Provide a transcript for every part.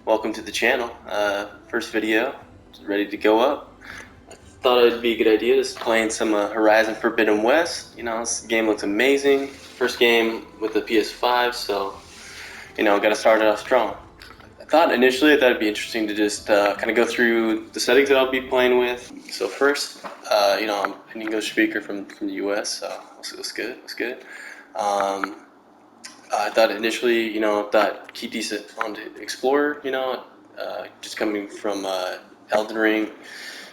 welcome to the channel. First video, ready to go up. I thought it'd be a good idea just playing some Horizon Forbidden West. This game looks amazing. First game with the PS5, so got to start it off strong. I thought it'd be interesting to just kind of go through the settings that I'll be playing with. So first, I'm an English speaker from the US, so it's good. It's good. I thought initially, keep decent on to Explorer, just coming from Elden Ring,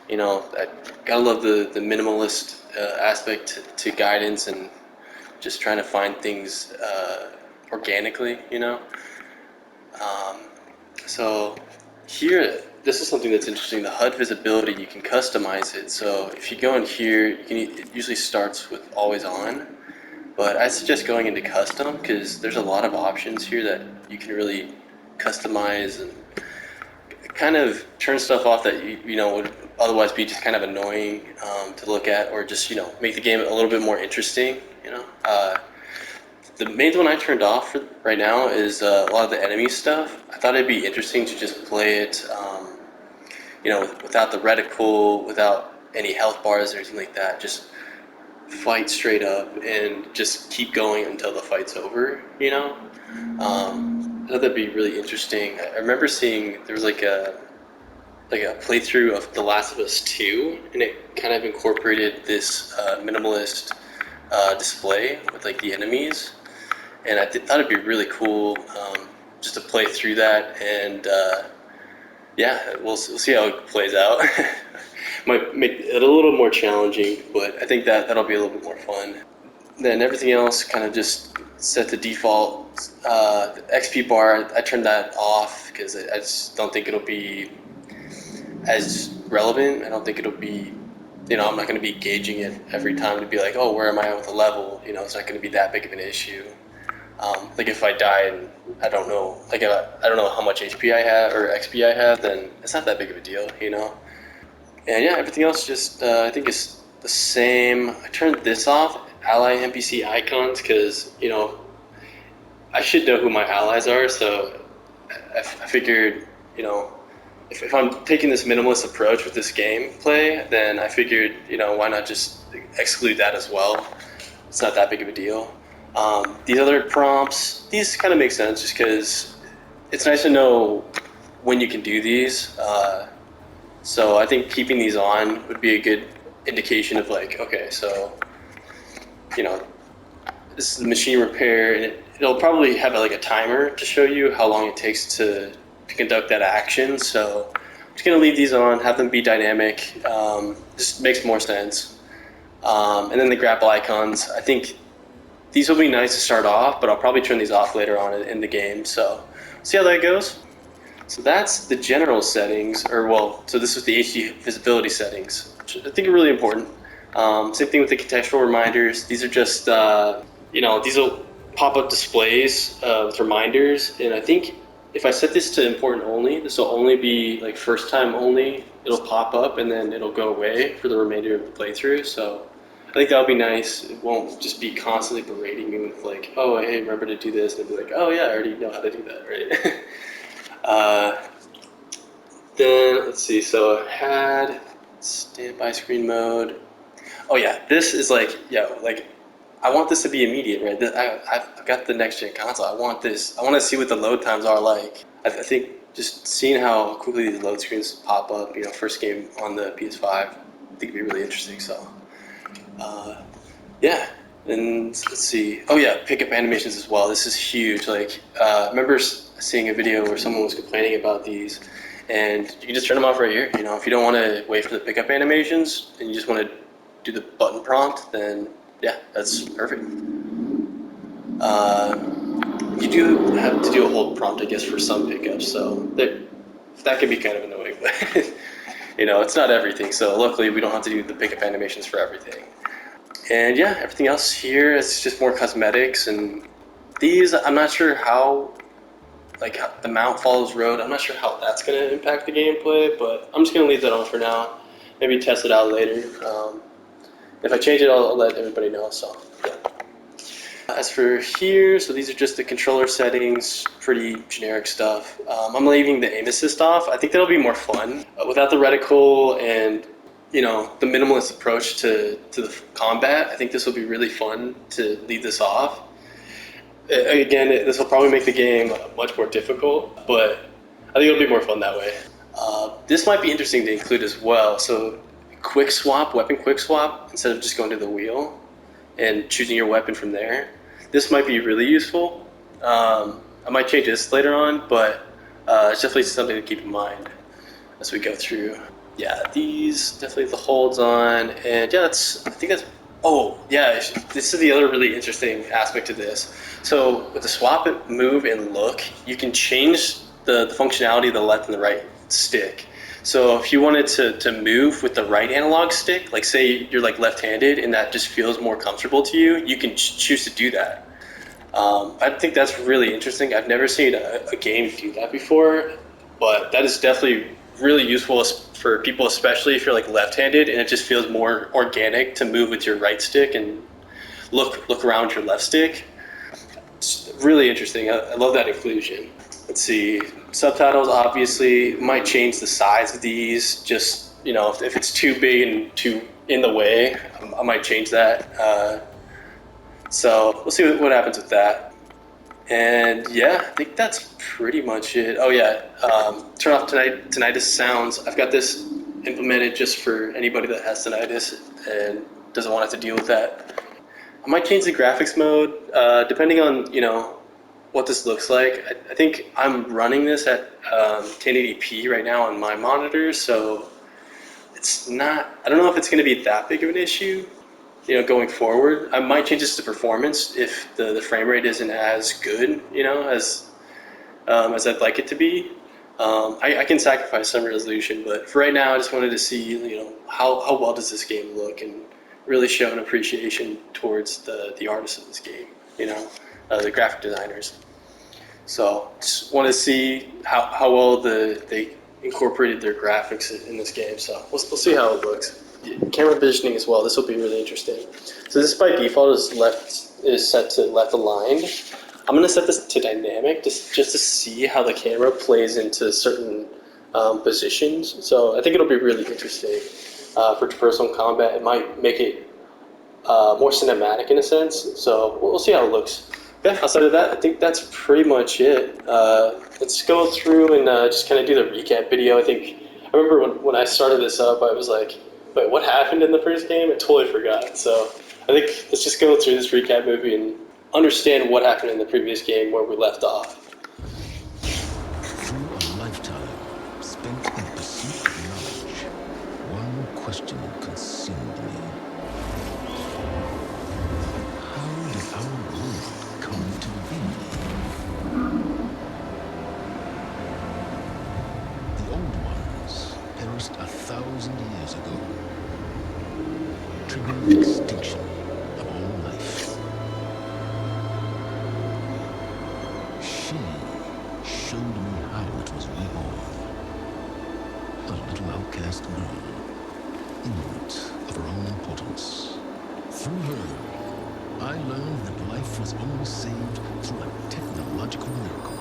I gotta love the minimalist aspect to guidance and just trying to find things organically, So here, this is something that's interesting, the HUD visibility, you can customize it. So if you go in here, it usually starts with always on. But I suggest going into custom because there's a lot of options here that you can really customize and kind of turn stuff off that would otherwise be just kind of annoying to look at, or just make the game a little bit more interesting. The main one I turned off for right now is a lot of the enemy stuff. I thought it'd be interesting to just play it, without the reticle, without any health bars or anything like that. Just fight straight up and just keep going until the fight's over. I thought that'd be really interesting. I remember seeing there was like a playthrough of The Last of Us 2, and it kind of incorporated this minimalist display with like the enemies, and I thought it'd be really cool just to play through that, and yeah, we'll see how it plays out. Might make it a little more challenging, but I think that'll be a little bit more fun. Then everything else kind of just set to default. The XP bar, I turned that off because I just don't think it'll be as relevant. I don't think it'll be, I'm not going to be gauging it every time to be like, oh, where am I with the level? It's not going to be that big of an issue. Like if I die and I don't know, I don't know how much HP I have or XP I have, then it's not that big of a deal, And yeah, everything else just I think is the same. I turned this off, ally NPC icons, because I should know who my allies are. So I figured, if I'm taking this minimalist approach with this gameplay, then I figured, why not just exclude that as well? It's not that big of a deal. These other prompts, these kind of make sense just because it's nice to know when you can do these. So I think keeping these on would be a good indication of like, okay, so, this is the machine repair, and it'll probably have like a timer to show you how long it takes to conduct that action. So I'm just gonna leave these on, have them be dynamic. Just makes more sense. And then the grapple icons, I think these will be nice to start off, but I'll probably turn these off later on in the game. So see how that goes. So that's the general settings, so this is the HD visibility settings, which I think are really important. Same thing with the contextual reminders. These are just, these will pop up displays with reminders. And I think if I set this to important only, this will only be like first time only. It'll pop up and then it'll go away for the remainder of the playthrough. So I think that'll be nice. It won't just be constantly berating me with like, oh, hey, remember to do this. And I'll be like, oh yeah, I already know how to do that, right? Then let's see, so I had standby screen mode. Oh yeah, this is like, I want this to be immediate, right? I've got the next gen console. I want to see what the load times are like. I think just seeing how quickly these load screens pop up, first game on the PS5, I think it'd be really interesting. So, yeah. And let's see. Oh yeah, pickup animations as well. This is huge. Like, I remember seeing a video where someone was complaining about these, and you can just turn them off right here. If you don't want to wait for the pickup animations and you just want to do the button prompt, then yeah, that's perfect. You do have to do a hold prompt, I guess, for some pickups, so that can be kind of annoying, but it's not everything. So luckily, we don't have to do the pickup animations for everything. And yeah, everything else here is just more cosmetics, and these, I'm not sure how, like the mount follows road, I'm not sure how that's going to impact the gameplay, but I'm just going to leave that on for now. Maybe test it out later. If I change it, I'll let everybody know, so yeah. As for here, so these are just the controller settings, pretty generic stuff. I'm leaving the aim assist off. I think that'll be more fun. Without the reticle and, you know, the minimalist approach to the combat, I think this will be really fun to leave this off. Again, this will probably make the game much more difficult, but I think it'll be more fun that way. This might be interesting to include as well. So quick swap, weapon quick swap, instead of just going to the wheel and choosing your weapon from there. This might be really useful. I might change this later on, but it's definitely something to keep in mind as we go through. Yeah, these definitely the holds on, and yeah, I think that's. Oh yeah, this is the other really interesting aspect of this. So with the swap, move, and look, you can change the functionality of the left and the right stick. So if you wanted to move with the right analog stick, like say you're like left-handed and that just feels more comfortable to you, you can choose to do that. I think that's really interesting. I've never seen a game do that before, but that is definitely really useful for people, especially if you're like left-handed and it just feels more organic to move with your right stick and look around your left stick. It's really interesting. I love that inclusion. Let's see, subtitles obviously might change the size of these. Just, you know, if it's too big and too in the way, I might change that. So we'll see what happens with that. And yeah, I think that's pretty much it. Oh yeah, turn off tinnitus sounds. I've got this implemented just for anybody that has tinnitus and doesn't want to have to deal with that. I might change the graphics mode depending on, you know, what this looks like. I think I'm running this at 1080p right now on my monitor, so it's not, I don't know if it's going to be that big of an issue, you know, going forward. I might change this to performance if the frame rate isn't as good, you know, as I'd like it to be. I can sacrifice some resolution, but for right now, I just wanted to see, you know, how well does this game look and really show an appreciation towards the artists of this game, you know, the graphic designers. So just want to see how well they incorporated their graphics in this game. So we'll see how it looks. Camera positioning as well. This will be really interesting. So this by default is set to left aligned. I'm going to set this to dynamic just to see how the camera plays into certain positions. So I think it'll be really interesting for personal combat. It might make it more cinematic in a sense. So we'll see how it looks. Yeah, outside of that, I think that's pretty much it. Let's go through and just kind of do the recap video. I remember when I started this up, I was like, wait, what happened in the first game? I totally forgot. So I think let's just go through this recap movie and understand what happened in the previous game where we left off. Through a lifetime spent in pursuit of knowledge, one question consumed me. How did our world come to be? The old ones perished 1,000 years ago, triggering the extinction of all life. She showed me how it was reborn. A little outcast girl, ignorant of her own importance. Through her, I learned that life was only saved through a technological miracle.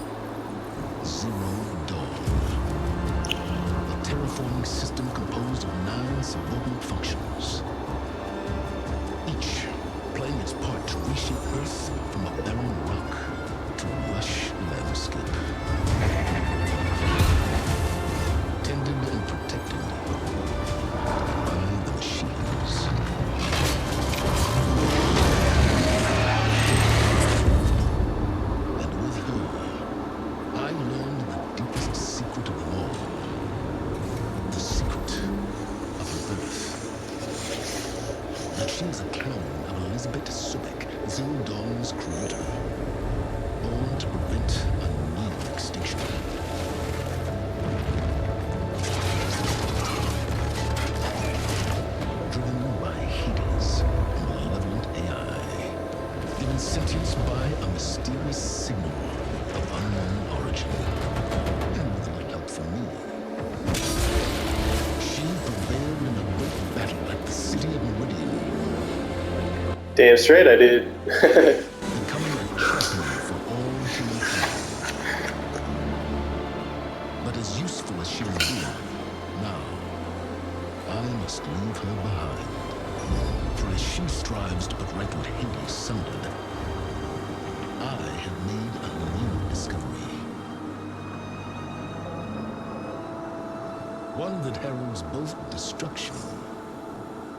Zero Dawn. A terraforming system composed of 9 subordinate functions, each playing its part to reshape Earth from a barren rock to a lush landscape. Tended and protected by the machines. And with her, I learned the deepest secret of them all. The secret of her birth. That she is a clone of Elizabeth Sobek, Zero Dawn's creator, born to prevent a new extinction. Driven by Hades, a malevolent AI, given sentience by a mysterious signal of unknown origin, and with a little help from me. She prevailed in a great battle at the city of Meridian. Damn straight I did. The useful as she'll be, now I must leave her behind. For as she strives to put right what Hades sundered, I have made a new discovery. One that heralds both destruction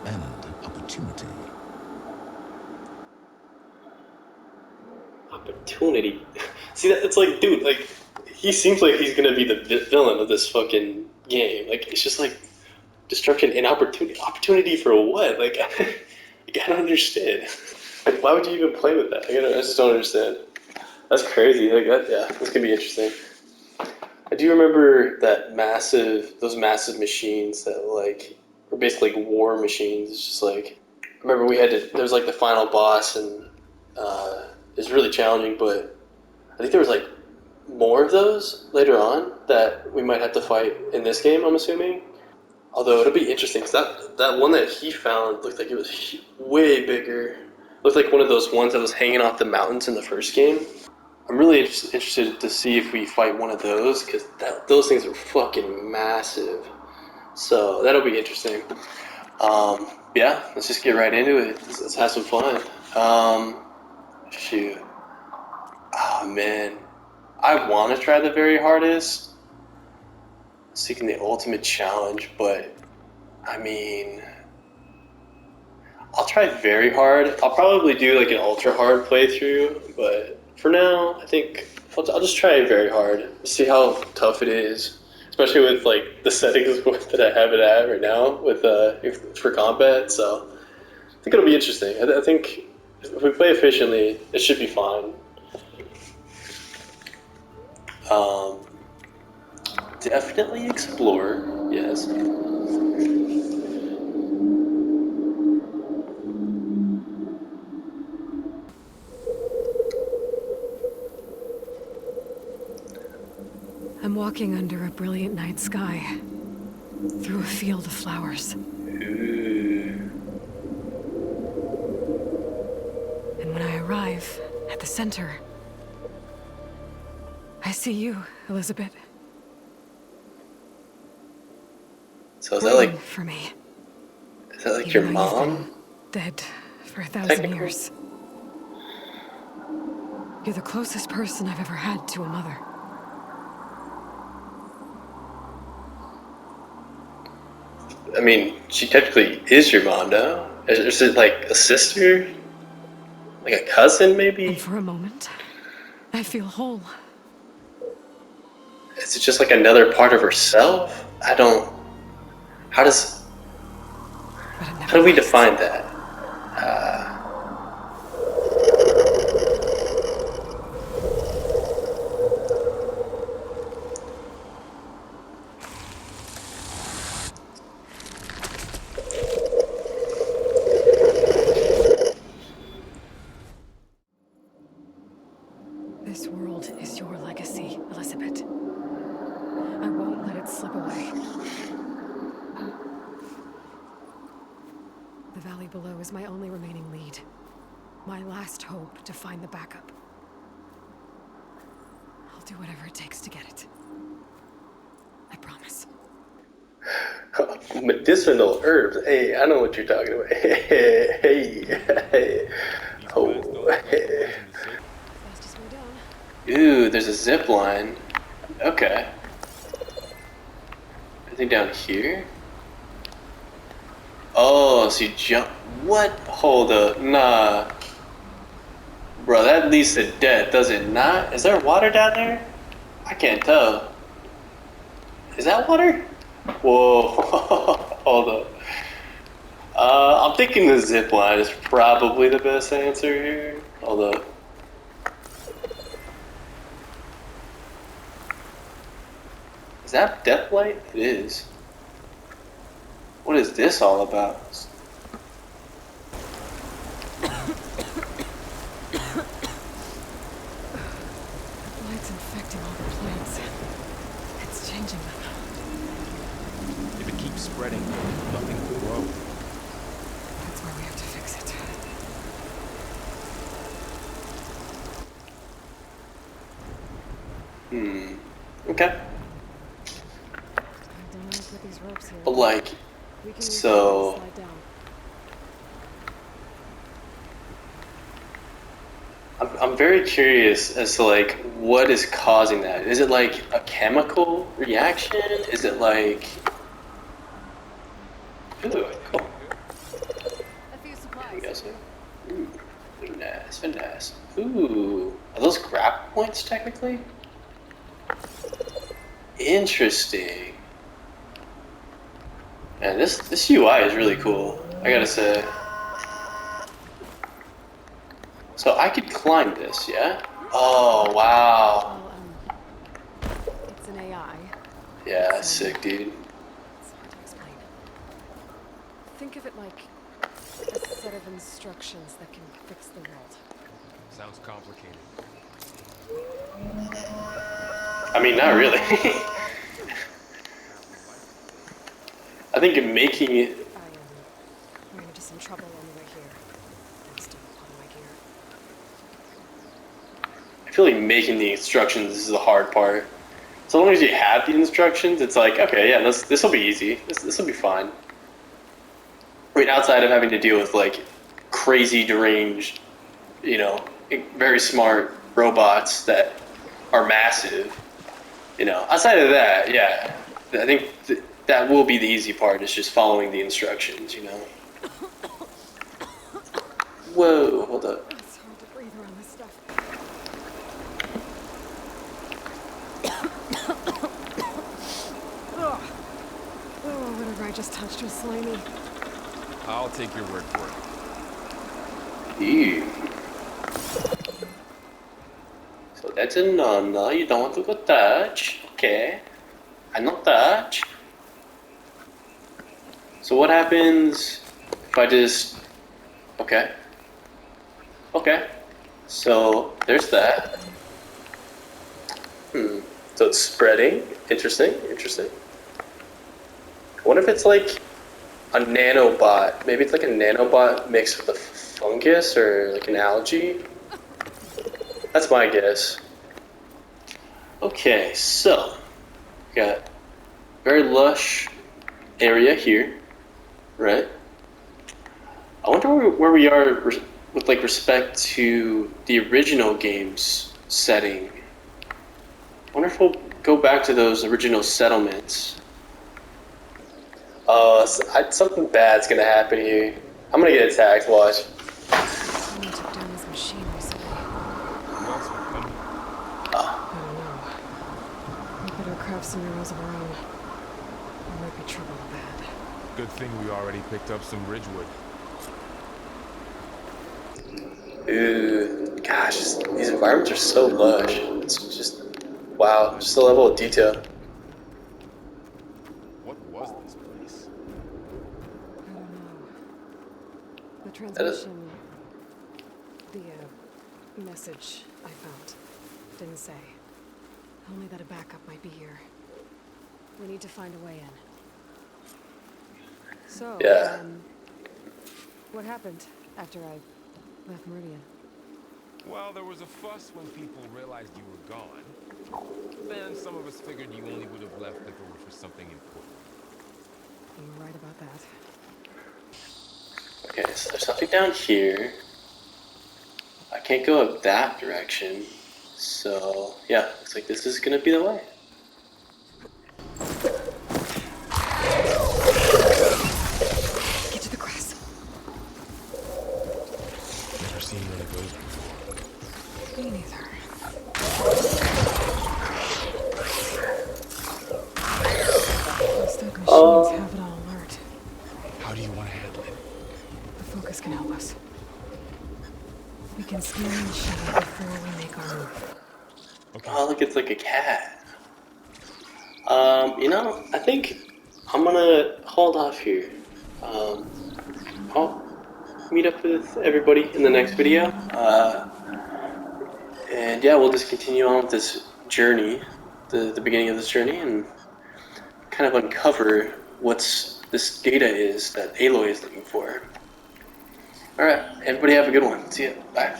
and opportunity. Opportunity. See, that it's like, dude, like, he seems like he's gonna be the villain of this fucking game. Like, it's just like destruction and opportunity. Opportunity for what? Like, I don't understand. Like, why would you even play with that? I just don't understand. That's crazy. Like, that, yeah, this could be interesting. I do remember those massive machines that like were basically like war machines. It's just like, I remember there was like the final boss, and it was really challenging, but I think there was like more of those later on that we might have to fight in this game, I'm assuming. Although it'll be interesting because that one that he found looked like it was way bigger. Looked like one of those ones that was hanging off the mountains in the first game. I'm really interested to see if we fight one of those because those things are fucking massive. So that'll be interesting. Yeah, let's just get right into it. Let's have some fun. Shoot. Oh man, I want to try the very hardest, seeking the ultimate challenge, but I mean, I'll try very hard. I'll probably do like an ultra hard playthrough, but for now, I think I'll just try very hard. See how tough it is, especially with like the settings that I have it at right now with for combat. So I think it'll be interesting. I think if we play efficiently, it should be fine. Um, Definitely explore. Yes. I'm walking under a brilliant night sky, through a field of flowers. Ooh. And when I arrive at the center, I see you, Elizabeth. So is that like For me. your Even though you've mom? been dead for 1,000 Technically. years. You're the closest person I've ever had to a mother. I mean, she technically is your mom now. Is it like a sister? Like a cousin, And maybe? for a moment, I feel whole. Is it just like another part of herself? I don't. How does. But it never How do we lasts. define that? This world is your legacy, Elizabeth. I won't let it slip away. The valley below is my only remaining lead. My last hope to find the backup. I'll do whatever it takes to get it. I promise. Medicinal herbs. Hey, I know what you're talking about. Hey. Oh. Fastest way down. Ooh, there's a zip line. Okay. Anything down here? Oh, so you jump. What? Hold up. Nah. Bro, that leads to death, does it not? Is there water down there? I can't tell. Is that water? Whoa. Hold up. I'm thinking the zip line is probably the best answer here. Hold up. Is that death light? It is. What is this all about? Light's infecting all the plants. It's changing them. If it keeps spreading, nothing will grow. That's where we have to fix it. Okay. put these ropes here. But like, We can use so them to slide down. I'm very curious as to like what is causing that. Is it like a chemical reaction? Is it like? Ooh, cool. A few There supplies. you go, sir. Ooh, very nice, very nice. Ooh, are those grapple points technically? Interesting. Man, this UI is really cool. I gotta say. So I could climb this, yeah? Oh wow. Well, it's an AI. Yeah, It's, sick, dude. It's hard to explain. Think of it like a set of instructions that can fix the world. Sounds complicated. I mean, not really. I think in making it, I ran into some trouble on the way here. Lost a lot of my gear. I feel like making the instructions is the hard part. So long as you have the instructions, it's like, okay, yeah, this will be easy. This will be fine. I mean, outside of having to deal with like crazy, deranged, you know, very smart robots that are massive. You know, outside of that, yeah, I think that will be the easy part. Is just following the instructions. You know. Whoa, hold up. It's hard to breathe around this stuff. Oh, whatever I just touched was slimy. I'll take your word for it. Ew. So that's a no. You don't want to go touch. Okay. I not touch. So what happens if I just... Okay. Okay. So there's that. So it's spreading. Interesting. Interesting. I wonder if it's like a nanobot. Maybe it's like a nanobot mixed with a fungus or like an algae. That's my guess. Okay, so we got very lush area here, right? I wonder where we are with like respect to the original game's setting. I wonder if we'll go back to those original settlements. Something bad's gonna happen here. I'm gonna get attacked, watch. Someone took down his machine recently. Who else would come here? I don't know. We better craft some arrows of our own. There might be trouble bad. Good thing we already picked up some ridgewood. Ooh, gosh, these environments are so lush. It's just, wow, just the level of detail. What was this place? I don't know. The transmission... The, message I found didn't say. Only that a backup might be here. We need to find a way in. So, Yeah. what happened after I left Meridian? Well, there was a fuss when people realized you were gone. Then some of us figured you only would have left if it were for something important. You're right about that. Okay, so there's nothing down here. I can't go up that direction. So, yeah, looks like this is gonna be the way. Get to the grass. Never seen one of those before. Me neither. Those dead machines have it on alert. How do you want to handle it? The focus can help us. We can scan the machine before we make our move. Okay. Oh, look, it's like a cat. You know, I think I'm gonna hold off here. I'll meet up with everybody in the next video. And yeah, we'll just continue on with this journey, the beginning of this journey, and kind of uncover what's this data is that Aloy is looking for. Alright, everybody have a good one. See ya. Bye.